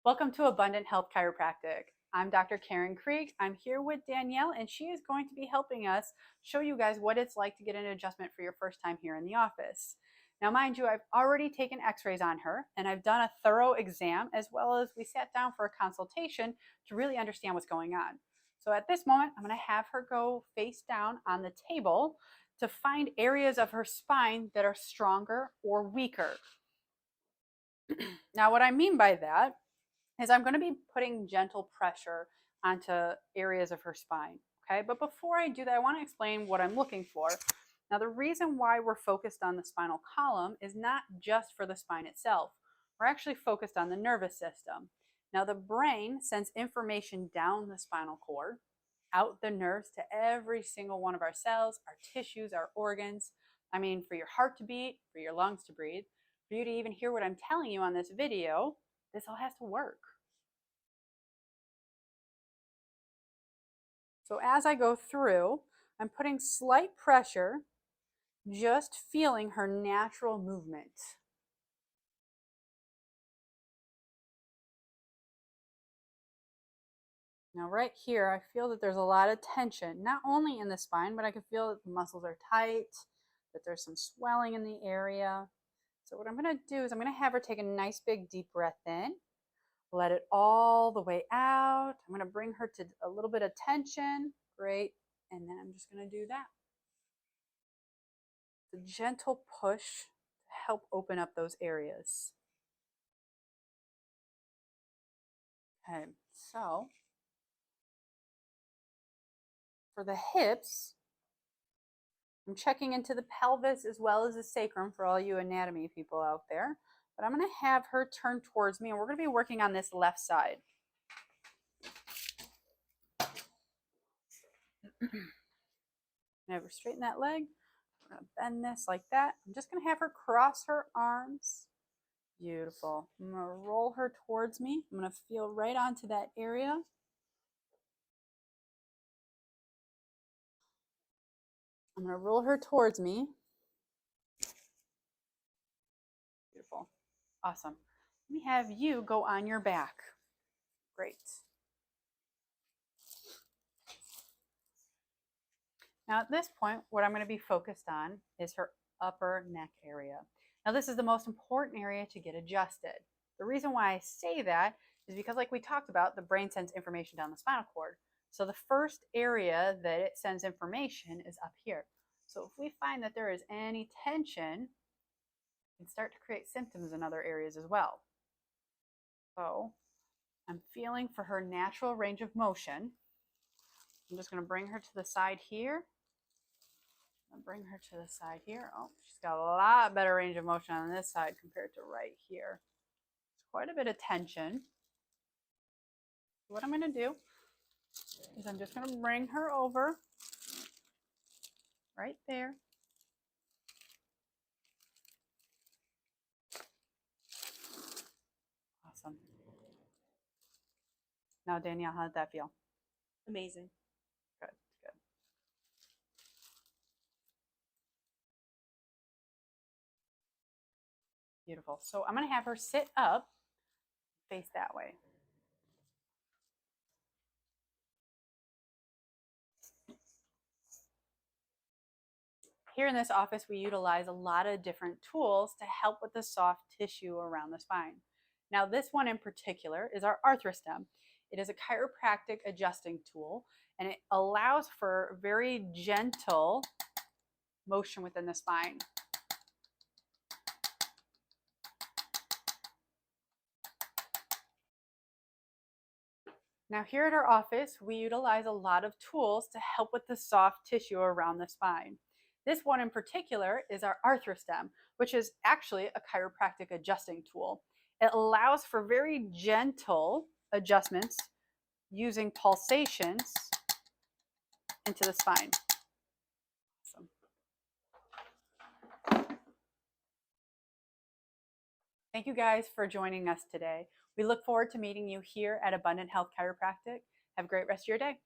Welcome to Abundant Health Chiropractic. I'm Dr. Karen Krieg. I'm here with Danielle, and she is going to be helping us show you guys what it's like to get an adjustment for your first time here in the office. Now, mind you, I've already taken x-rays on her, and I've done a thorough exam, as well as we sat down for a consultation to really understand what's going on. So at this moment, I'm going to have her go face down on the table to find areas of her spine that are stronger or weaker. Now, what I mean by that is I'm going to be putting gentle pressure onto areas of her spine. Okay, but before I do that, I want to explain what I'm looking for. Now, the reason why we're focused on the spinal column is not just for the spine itself. We're actually focused on the nervous system. Now, the brain sends information down the spinal cord, out the nerves to every single one of our cells, our tissues, our organs. I mean, for your heart to beat, for your lungs to breathe, for you to even hear what I'm telling you on this video, this all has to work. So as I go through, I'm putting slight pressure, just feeling her natural movement. Now right here, I feel that there's a lot of tension, not only in the spine, but I can feel that the muscles are tight, that there's some swelling in the area. So what I'm going to do is I'm going to have her take a nice big deep breath in, let it all the way out. I'm going to bring her to a little bit of tension. Great. And then I'm just going to do that. The gentle push to help open up those areas. Okay, so for the hips, I'm checking into the pelvis as well as the sacrum for all you anatomy people out there. But I'm going to have her turn towards me, and we're going to be working on this left side. Have her straighten that leg. We're going to bend this like that. I'm just going to have her cross her arms. Beautiful. I'm going to roll her towards me. I'm going to feel right onto that area. I'm going to roll her towards me. Beautiful. Awesome. Let me have you go on your back. Great. Now at this point, what I'm going to be focused on is her upper neck area. Now this is the most important area to get adjusted. The reason why I say that is because, like we talked about, the brain sends information down the spinal cord. So the first area that it sends information is up here. So if we find that there is any tension, it can start to create symptoms in other areas as well. So I'm feeling for her natural range of motion. I'm just going to bring her to the side here. I'll bring her to the side here. Oh, she's got a lot better range of motion on this side compared to right here. It's quite a bit of tension. What I'm going to do is I'm just going to bring her over right there. Awesome. Now, Danielle, how did that feel? Amazing. Good, good. Beautiful. So I'm going to have her sit up, face that way. Here in this office, we utilize a lot of different tools to help with the soft tissue around the spine. Now, this one in particular is our arthrostem. It is a chiropractic adjusting tool, and it allows for very gentle motion within the spine. Now, here at our office, we utilize a lot of tools to help with the soft tissue around the spine. This one in particular is our arthrostem, which is actually a chiropractic adjusting tool. It allows for very gentle adjustments using pulsations into the spine. Awesome. Thank you guys for joining us today. We look forward to meeting you here at Abundant Health Chiropractic. Have a great rest of your day.